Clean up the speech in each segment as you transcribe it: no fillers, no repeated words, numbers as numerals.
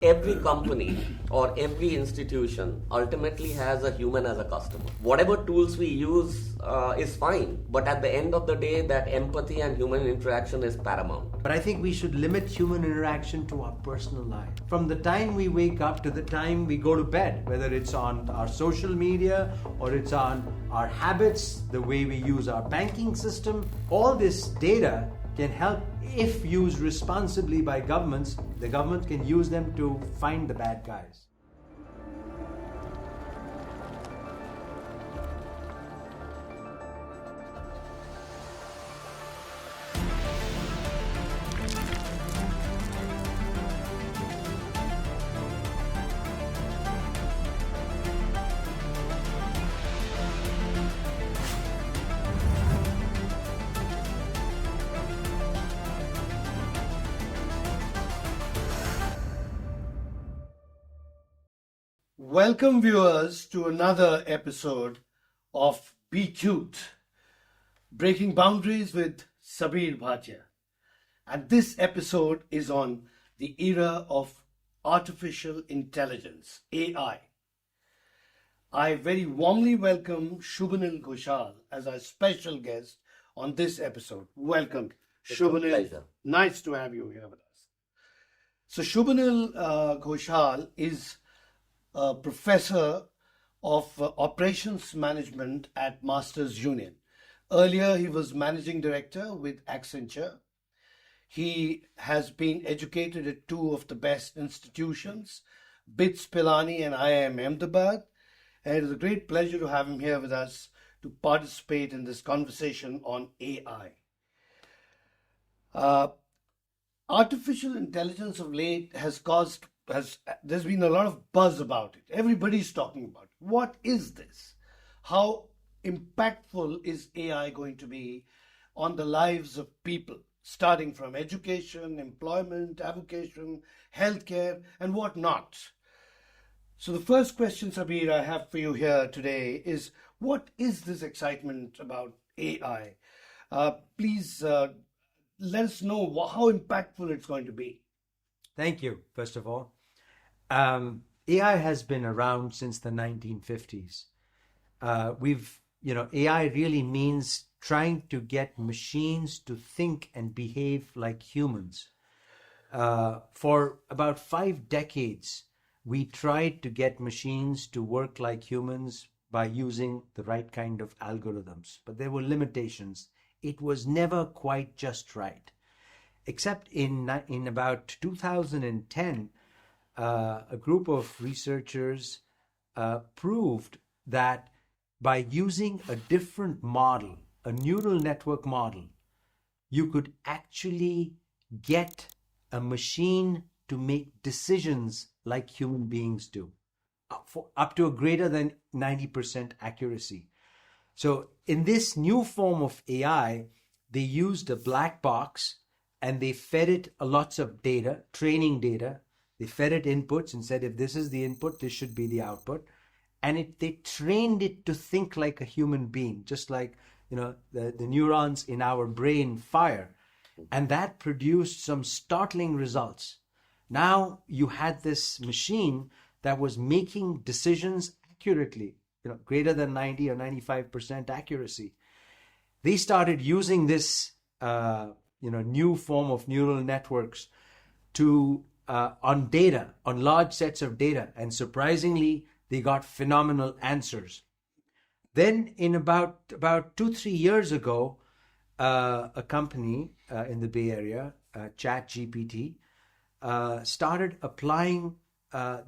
Every company or every institution ultimately has a human as a customer. Whatever tools we use is fine, but at the end of the day, that empathy and human interaction is paramount. But I think we should limit human interaction to our personal life. From the time we wake up to the time we go to bed, whether it's on our social media or it's on our habits, the way we use our banking system, all this data can help. If used responsibly by governments, the government can use them to find the bad guys. Welcome viewers to another episode of Bcubed, Breaking Boundaries with Sabeer Bhatia. And this episode is on the era of artificial intelligence, AI. I very warmly welcome Shubhonil Ghoshal as our special guest on this episode. Welcome, Shubhonil. Pleasure. Nice to have you here with us. So Shubhonil Ghoshal is a professor of operations management at Masters Union. Earlier, he was managing director with Accenture. He has been educated at two of the best institutions, BITS Pilani and IIM Ahmedabad. And it is a great pleasure to have him here with us to participate in this conversation on AI. Artificial intelligence of late there's been a lot of buzz about it. Everybody's talking about it. What is this? How impactful is AI going to be on the lives of people, starting from education, employment, avocation, healthcare, and whatnot? So the first question, Sabeer, I have for you here today is, what is this excitement about AI? Please let us know how impactful it's going to be. Thank you, first of all. AI has been around since the 1950s. AI really means trying to get machines to think and behave like humans. For about 5 decades, we tried to get machines to work like humans by using the right kind of algorithms, but there were limitations. It was never quite just right. Except in about 2010, a group of researchers proved that by using a different model, a neural network model, you could actually get a machine to make decisions like human beings do, for up to a greater than 90% accuracy. So in this new form of AI, they used a black box and they fed it lots of data, training data. They fed it inputs and said, if this is the input, this should be the output. And they trained it to think like a human being, just like the neurons in our brain fire. And that produced some startling results. Now you had this machine that was making decisions accurately, greater than 90 or 95% accuracy. They started using this new form of neural networks to on data, on large sets of data, and surprisingly, they got phenomenal answers. Then, in about 2-3 years ago, a company in the Bay Area, ChatGPT, started applying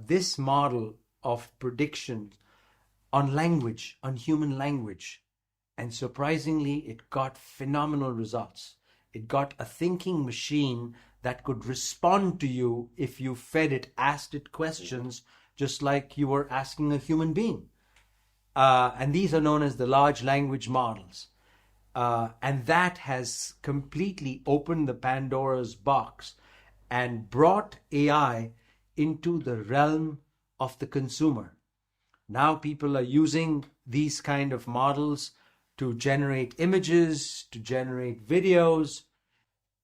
this model of prediction on language, on human language, and surprisingly, it got phenomenal results. It got a thinking machine that could respond to you if you asked it questions, just like you were asking a human being. And these are known as the large language models. And that has completely opened the Pandora's box and brought AI into the realm of the consumer. Now people are using these kind of models to generate images, to generate videos,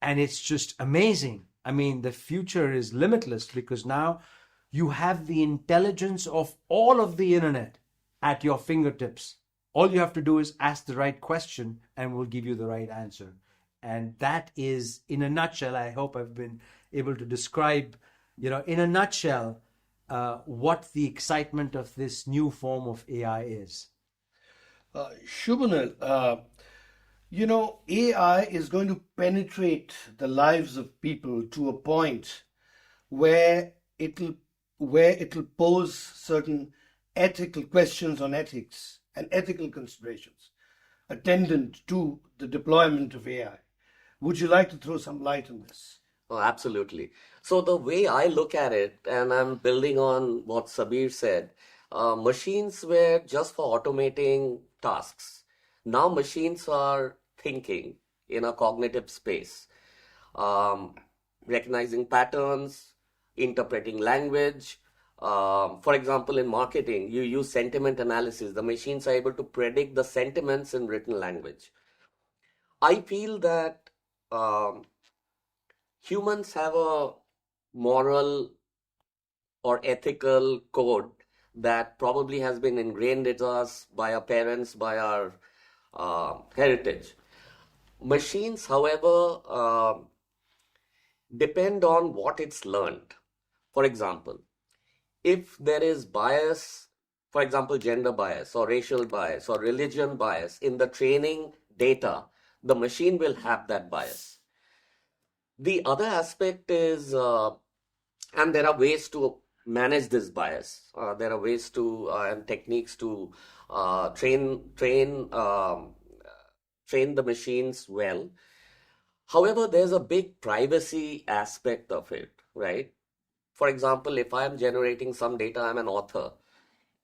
and it's just amazing. I mean, the future is limitless because now You have the intelligence of all of the internet at your fingertips. All you have to do is ask the right question and we'll give you the right answer. And that is, in a nutshell, I hope I've been able to describe, in a nutshell, what the excitement of this new form of AI is. Shubhanil, AI is going to penetrate the lives of people to a point where it'll pose certain ethical questions on ethics and ethical considerations attendant to the deployment of AI. Would you like to throw some light on this? Oh, absolutely. So the way I look at it, and I'm building on what Sabeer said, machines were just for automating tasks. Now machines are thinking in a cognitive space, um, recognizing patterns, interpreting language. For example, in marketing, you use sentiment analysis. The machines are able to predict the sentiments in written language. I feel that um, humans have a moral or ethical code that probably has been ingrained in us by our parents, by our heritage. Machines, however, depend on what it's learned. For example, if there is bias, for example, gender bias or racial bias or religion bias in the training data, the machine will have that bias. The other aspect is, and there are ways to manage this bias. There are ways to and techniques to train the machines well. However, there's a big privacy aspect of it, right? For example, if I'm generating some data, I'm an author.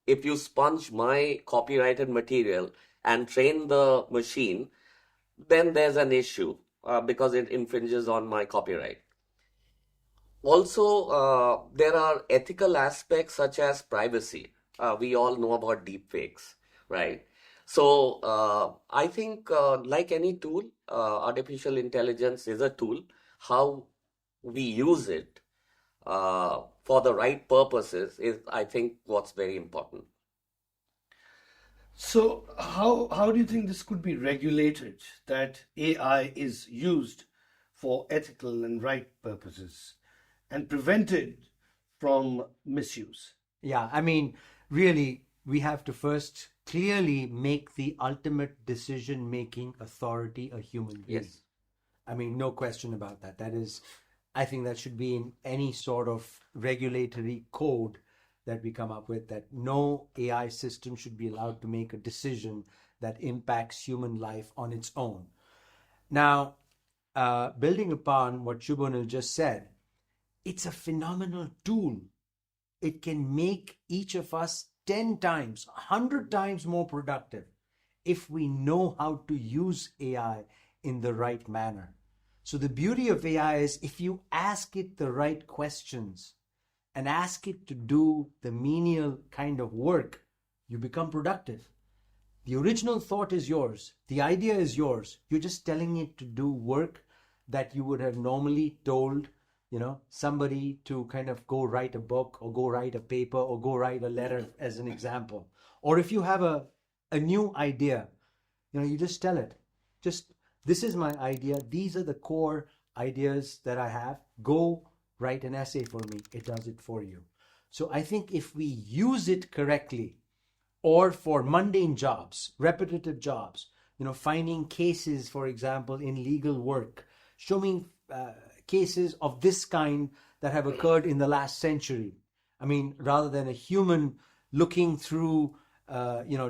If you sponge my copyrighted material and train the machine, then there's an issue because it infringes on my copyright. Also, there are ethical aspects such as privacy. We all know about deepfakes, right? So, I think, like any tool, artificial intelligence is a tool. How we use it for the right purposes is, I think, what's very important. So, how do you think this could be regulated, that AI is used for ethical and right purposes and prevented from misuse? Yeah, I mean, really, we have to first clearly make the ultimate decision-making authority a human being. Yes. I mean, no question about that. That is, I think that should be in any sort of regulatory code that we come up with, that no AI system should be allowed to make a decision that impacts human life on its own. Now, building upon what Shubhonil just said, it's a phenomenal tool. It can make each of us 10 times, 100 times more productive if we know how to use AI in the right manner. So the beauty of AI is, if you ask it the right questions and ask it to do the menial kind of work, you become productive. The original thought is yours. The idea is yours. You're just telling it to do work that you would have normally told, somebody to kind of go write a book or go write a paper or go write a letter, as an example. Or if you have a new idea, you just tell it, this is my idea. These are the core ideas that I have. Go write an essay for me. It does it for you. So I think if we use it correctly, or for mundane jobs, repetitive jobs, finding cases, for example, in legal work, showing cases of this kind that have occurred in the last century. I mean, rather than a human looking through,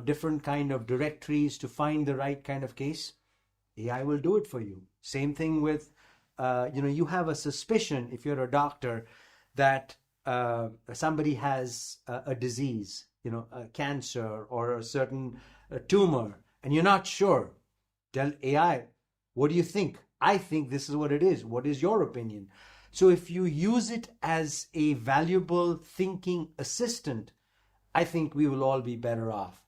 different kind of directories to find the right kind of case, AI will do it for you. Same thing with, you have a suspicion, if you're a doctor, that somebody has a disease, a cancer or a certain tumor, and you're not sure. Tell AI, what do you think? I think this is what it is. What is your opinion? So if you use it as a valuable thinking assistant, I think we will all be better off,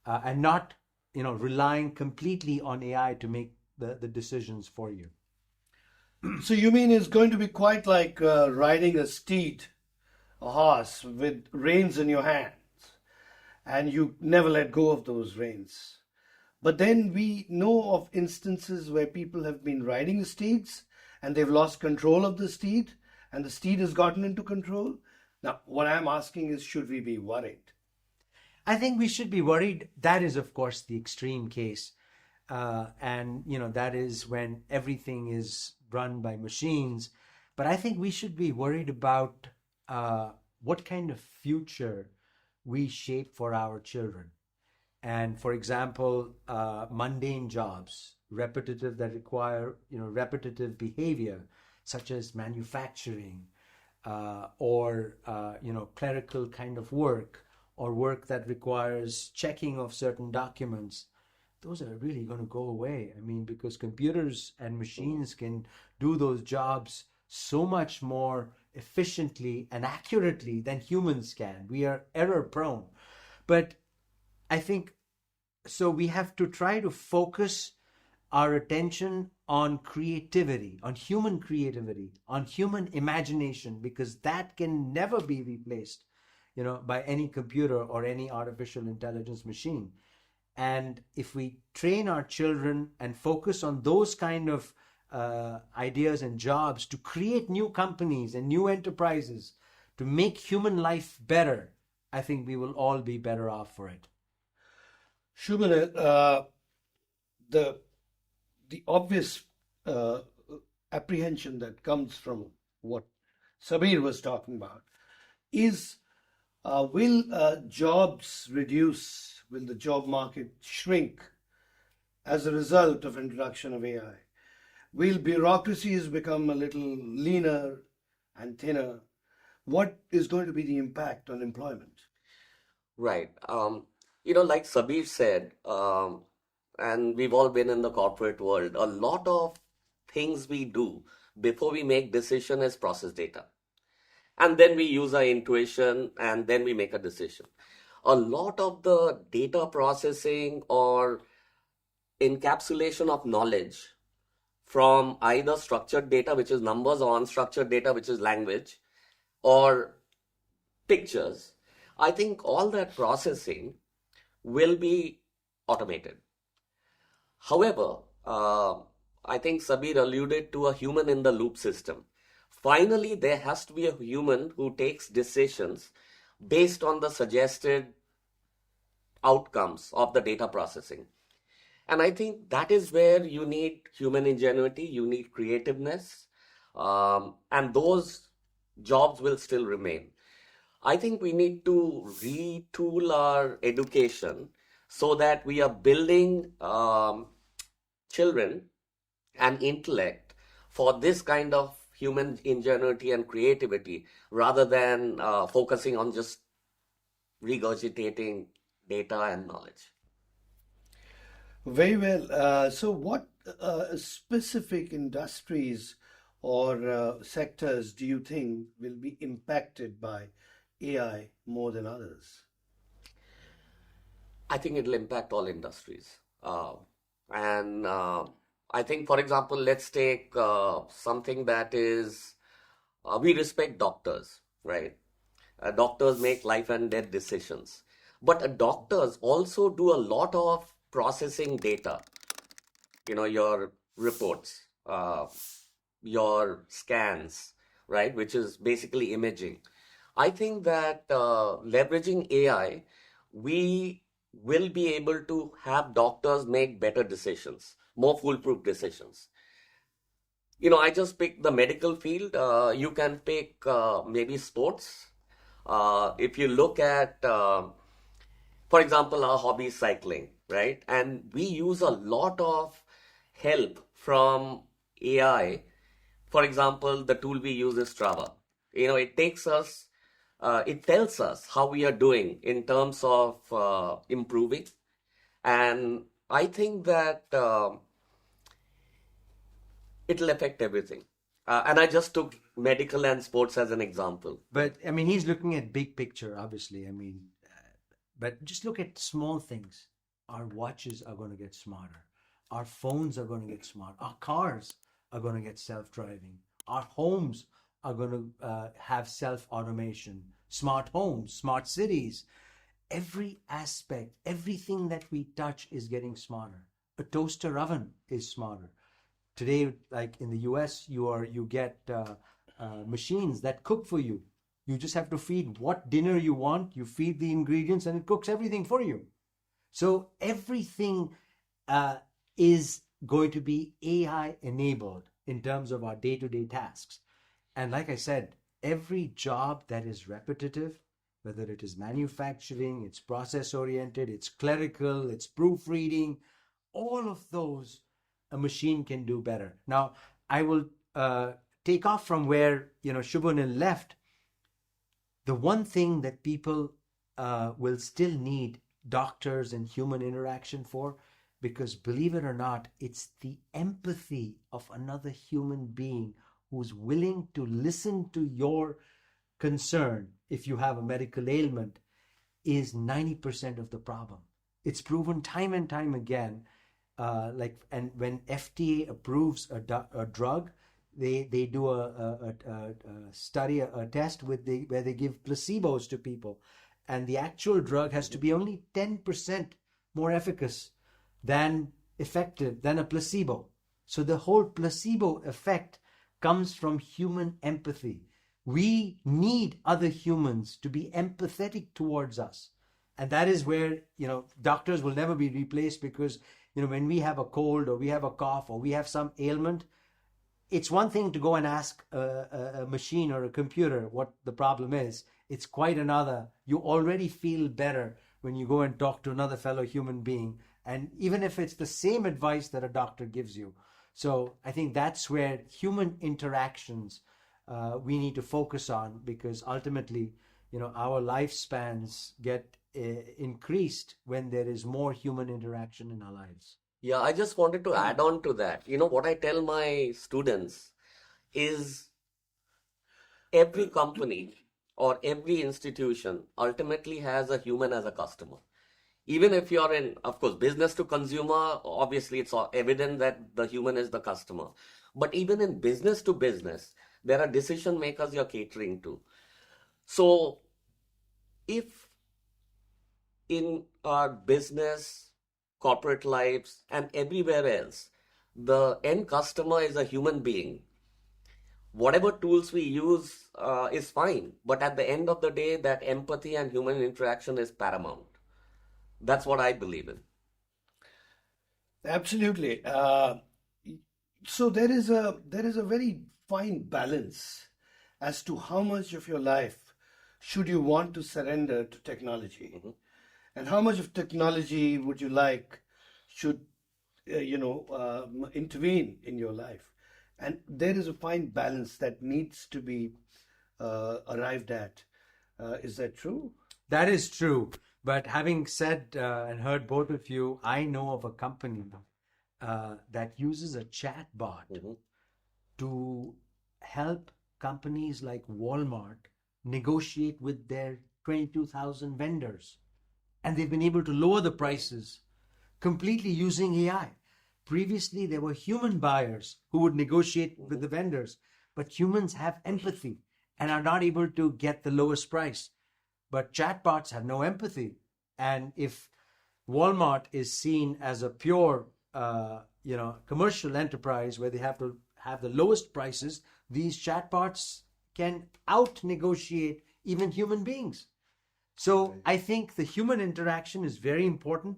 and not, relying completely on AI to make the decisions for you. So you mean it's going to be quite like riding a steed a horse with reins in your hands, and you never let go of those reins. But then we know of instances where people have been riding steeds and they've lost control of the steed, and the steed has gotten into control. Now, what I'm asking is, should we be worried? I think we should be worried. That is, of course, the extreme case. And, that is when everything is run by machines. But I think we should be worried about what kind of future we shape for our children. And for example, mundane jobs, repetitive that require, repetitive behavior, such as manufacturing or, clerical kind of work, or work that requires checking of certain documents. Those are really going to go away. I mean, because computers and machines can do those jobs so much more efficiently and accurately than humans can. We are error prone. But I think so we have to try to focus our attention on creativity, on human imagination, because that can never be replaced, by any computer or any artificial intelligence machine. And if we train our children and focus on those kind of ideas and jobs to create new companies and new enterprises to make human life better, I think we will all be better off for it. Shubhonil, the obvious apprehension that comes from what Sabeer was talking about is, will jobs reduce? Will the job market shrink as a result of introduction of AI? Will bureaucracies become a little leaner and thinner? What is going to be the impact on employment? Right. Like Sabir said, and we've all been in the corporate world, a lot of things we do before we make decision is process data. And then we use our intuition and then we make a decision. A lot of the data processing or encapsulation of knowledge from either structured data, which is numbers, or unstructured data, which is language, or pictures, I think all that processing will be automated. However, I think Sabir alluded to a human in the loop system. Finally, there has to be a human who takes decisions based on the suggested outcomes of the data processing. And I think that is where you need human ingenuity, you need creativeness, and those jobs will still remain. I think we need to retool our education so that we are building children and intellect for this kind of human ingenuity and creativity rather than focusing on just regurgitating data and knowledge. Very well. So, what specific industries or sectors do you think will be impacted by AI more than others? I think it'll impact all industries. And I think, for example, let's take something that is, we respect doctors, right? Doctors make life and death decisions. But doctors also do a lot of processing data, your reports, your scans, right, which is basically imaging. I think that leveraging AI, we will be able to have doctors make better decisions, more foolproof decisions. I just picked the medical field. You can pick maybe sports. If you look at, for example, our hobby is cycling, right? And we use a lot of help from AI. For example, the tool we use is Strava. It tells us how we are doing in terms of improving. And I think that it'll affect everything. And I just took medical and sports as an example. But I mean, he's looking at big picture, obviously. I mean, but just look at small things. Our watches are going to get smarter. Our phones are going to get smart. Our cars are going to get self-driving. Our homes are going to have self-automation, smart homes, smart cities. Every aspect, everything that we touch is getting smarter. A toaster oven is smarter. Today, like in the US, you get machines that cook for you. You just have to feed what dinner you want. You feed the ingredients, and it cooks everything for you. So everything is going to be AI enabled in terms of our day-to-day tasks. And like I said, every job that is repetitive, whether it is manufacturing, it's process oriented, it's clerical, it's proofreading, all of those a machine can do better. Now, I will take off from where Shubhonil left. The one thing that people will still need doctors and human interaction for, because believe it or not, it's the empathy of another human being who's willing to listen to your concern if you have a medical ailment is 90% of the problem. It's proven time and time again. And when FDA approves a drug, they do a study, a test where they give placebos to people, and the actual drug has to be only 10% more efficacious than effective than a placebo. So the whole placebo effect comes from human empathy. We need other humans to be empathetic towards us. And that is where, doctors will never be replaced, because, when we have a cold or we have a cough or we have some ailment, it's one thing to go and ask a machine or a computer what the problem is. It's quite another. You already feel better when you go and talk to another fellow human being. And even if it's the same advice that a doctor gives you. So I think that's where human interactions we need to focus on, because ultimately, our lifespans get increased when there is more human interaction in our lives. Yeah, I just wanted to add on to that. What I tell my students is every company or every institution ultimately has a human as a customer. Even if you're in, of course, business to consumer, obviously it's evident that the human is the customer. But even in business to business, there are decision makers you're catering to. So if in our business, corporate lives, and everywhere else, the end customer is a human being, whatever tools we use is fine. But at the end of the day, that empathy and human interaction is paramount. That's what I believe in. Absolutely. So there is a very fine balance as to how much of your life should you want to surrender to technology, and how much of technology would you like should intervene in your life. And there is a fine balance that needs to be arrived at. Is that true? That is true. But having said and heard both of you, I know of a company that uses a chat bot to help companies like Walmart negotiate with their 22,000 vendors. And they've been able to lower the prices completely using AI. Previously, there were human buyers who would negotiate with the vendors, but humans have empathy and are not able to get the lowest price. But chatbots have no empathy. And if Walmart is seen as a pure, commercial enterprise where they have to have the lowest prices, these chatbots can out-negotiate even human beings. So I think the human interaction is very important,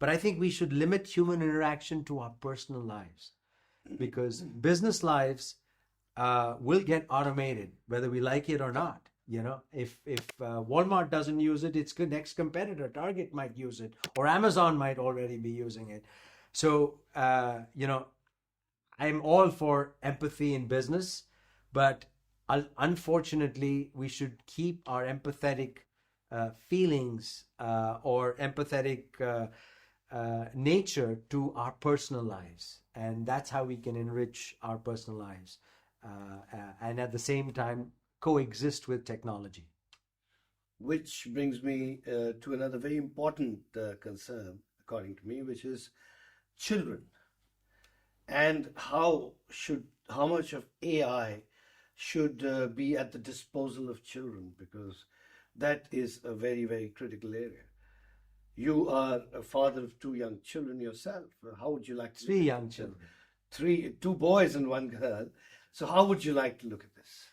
but I think we should limit human interaction to our personal lives, because business lives will get automated, whether we like it or not. If Walmart doesn't use it, its next competitor, Target, might use it, or Amazon might already be using it. So, I'm all for empathy in business, but unfortunately, we should keep our empathetic feelings or empathetic nature to our personal lives. And that's how we can enrich our personal lives. And at the same time, coexist with technology. Which brings me to another very important concern, according to me, which is children, and how much of AI should be at the disposal of children, because that is a very, very critical area. You are a father of two young children yourself. How would you like to Three look young at children. two boys and one girl. So how would you like to look at this?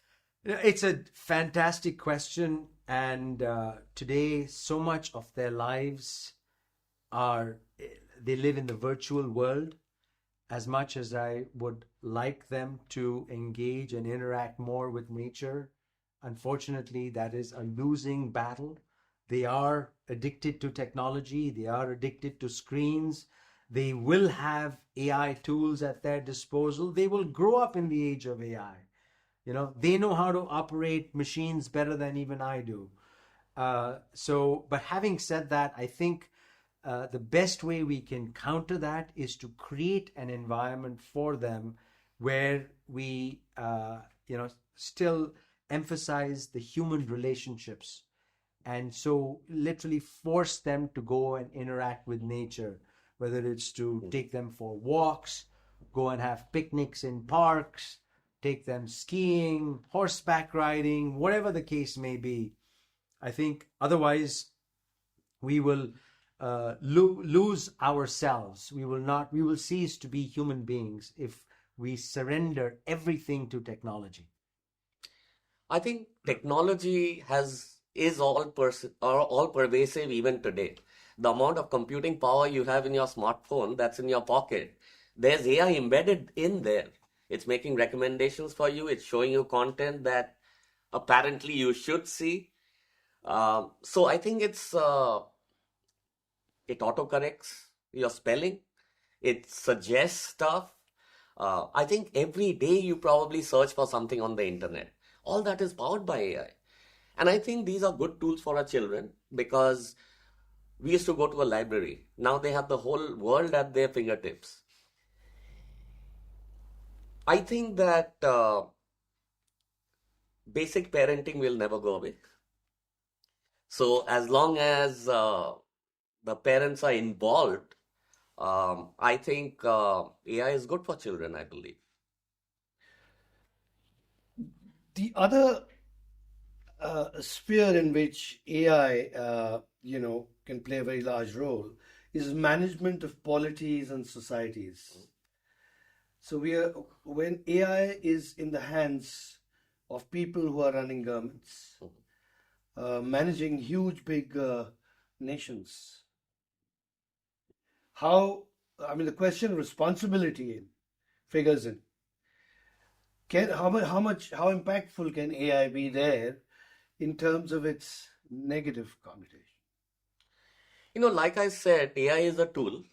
It's a fantastic question, and today so much of their lives they live in the virtual world. As much as I would like them to engage and interact more with nature, unfortunately, that is a losing battle. They are addicted to technology. They are addicted to screens. They will have AI tools at their disposal. They will grow up in the age of AI. They know how to operate machines better than even I do. But having said that, I think the best way we can counter that is to create an environment for them where we, still emphasize the human relationships. And so literally force them to go and interact with nature, whether it's to take them for walks, go and have picnics in parks, take them skiing, horseback riding, whatever the case may be. I think otherwise we will lose ourselves. We will cease to be human beings if we surrender everything to technology. I think technology is all pervasive even today. The amount of computing power you have in your smartphone that's in your pocket, there's AI embedded in there. It's making recommendations for you. It's showing you content that apparently you should see. So I think it autocorrects your spelling. It suggests stuff. I think every day you probably search for something on the internet. All that is powered by AI. And I think these are good tools for our children, because we used to go to a library. Now they have the whole world at their fingertips. I think that basic parenting will never go away. So as long as the parents are involved, I think AI is good for children, I believe. The other sphere in which AI, can play a very large role is management of polities and societies. So when AI is in the hands of people who are running governments, managing huge, big nations, the question of responsibility figures in. How impactful can AI be there in terms of its negative connotation? Like I said, AI is a tool,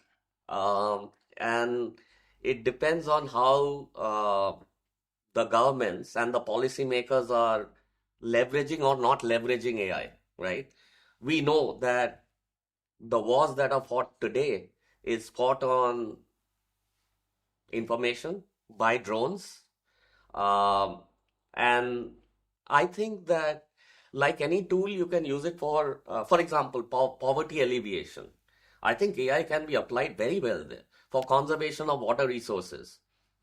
and it depends on how the governments and the policymakers are leveraging or not leveraging AI, right? We know that the wars that are fought today is fought on information by drones. And I think that, like any tool, you can use it for example, poverty alleviation. I think AI can be applied very well there for conservation of water resources,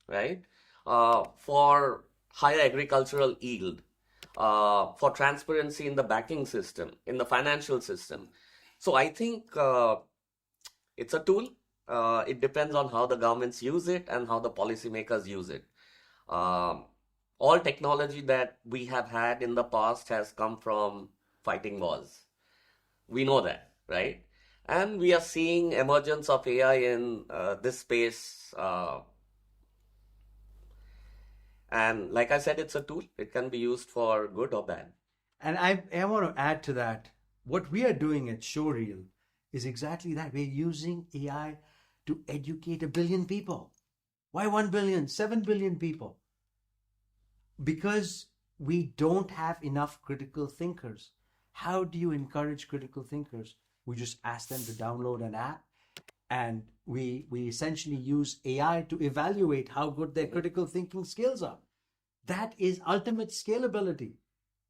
right? For higher agricultural yield, for transparency in the banking system, in the financial system. So I think it's a tool. It depends on how the governments use it and how the policymakers use it. All technology that we have had in the past has come from fighting wars. We know that, right? And we are seeing emergence of AI in this space. And like I said, it's a tool. It can be used for good or bad. And I want to add to that. What we are doing at Showreel is exactly that. We're using AI to educate 1 billion people. Why 1 billion? 7 billion people. Because we don't have enough critical thinkers. How do you encourage critical thinkers? We just ask them to download an app, and we essentially use AI to evaluate how good their critical thinking skills are. That is ultimate scalability,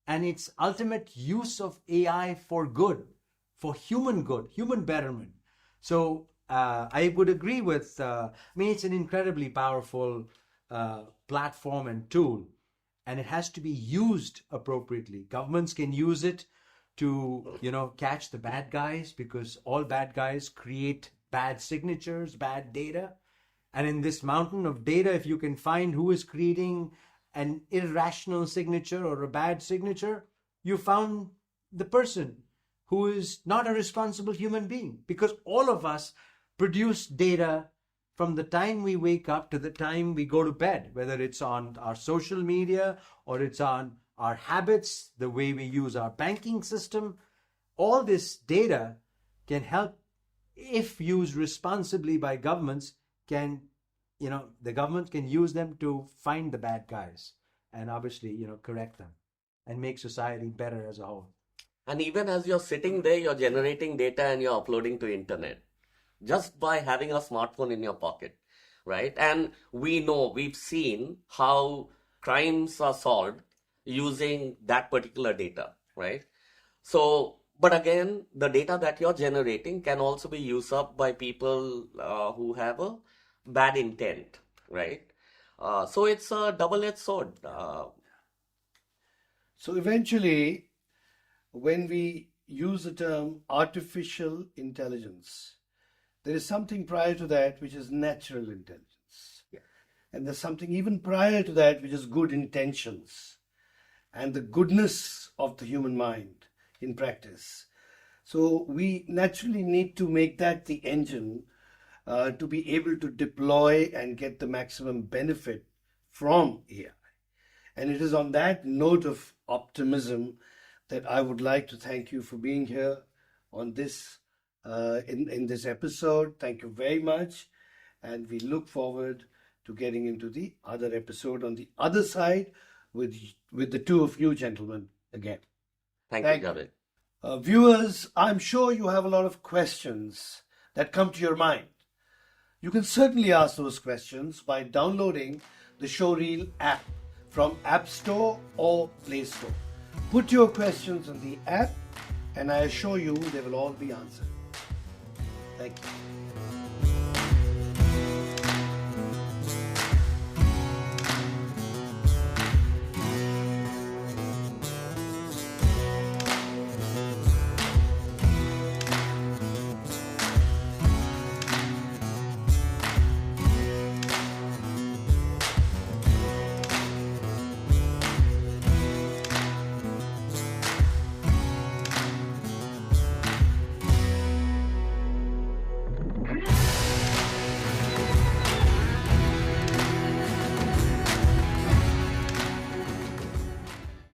and it's ultimate use of AI for good, for human good, human betterment. So I would agree with, it's an incredibly powerful platform and tool. and it has to be used appropriately. Governments can use it to, catch the bad guys, because all bad guys create bad signatures, bad data. And in this mountain of data, if you can find who is creating an irrational signature or a bad signature, you found the person who is not a responsible human being, because all of us produce data from the time we wake up to the time we go to bed, whether it's on our social media or it's on our habits, the way we use our banking system. All this data can help, if used responsibly by governments, the government can use them to find the bad guys and obviously, correct them and make society better as a whole. And even as you're sitting there, you're generating data and you're uploading to internet just by having a smartphone in your pocket, right? And we've seen how crimes are solved using that particular data, right? So, but again, the data that you're generating can also be used up by people who have a bad intent, right? So it's a double-edged sword. So eventually, when we use the term artificial intelligence, there is something prior to that which is natural intelligence. Yeah. And there's something even prior to that which is good intentions and the goodness of the human mind in practice. So we naturally need to make that the engine to be able to deploy and get the maximum benefit from AI. And it is on that note of optimism that I would like to thank you for being here on this in this episode. Thank you very much, and we look forward to getting into the other episode on the other side with the two of you gentlemen again. Thank you, Javed. Viewers, I'm sure you have a lot of questions that come to your mind. You can certainly ask those questions by downloading the Showreel app from App Store or Play Store. Put your questions in the app and I assure you they will all be answered. Thank you.